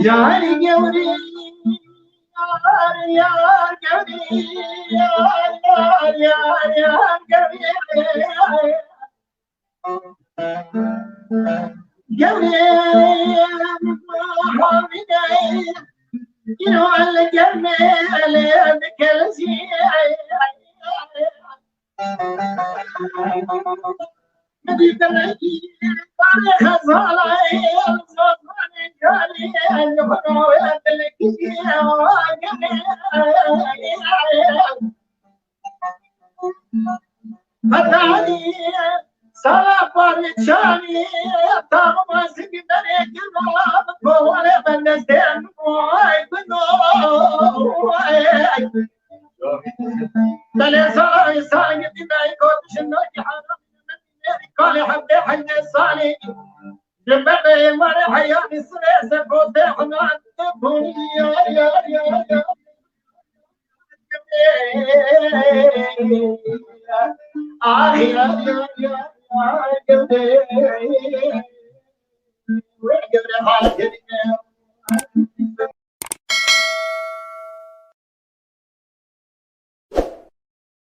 Yani gevri yar gevri yar gevri gevri hamide yine alle gelme alle kelsi مديد العيد طريق الظلاي الصوت جالي الجبر ويدلك فتاني سلام ورشاني طعم سكدري كلام ولا بنستين واي بنو تلي صاي صاي دينا يكون شنو حرام قال حبي حي صالي جبني ورا حياني سليس فوتحنا تبوني يا آخي يا قبلي وقبلي حالك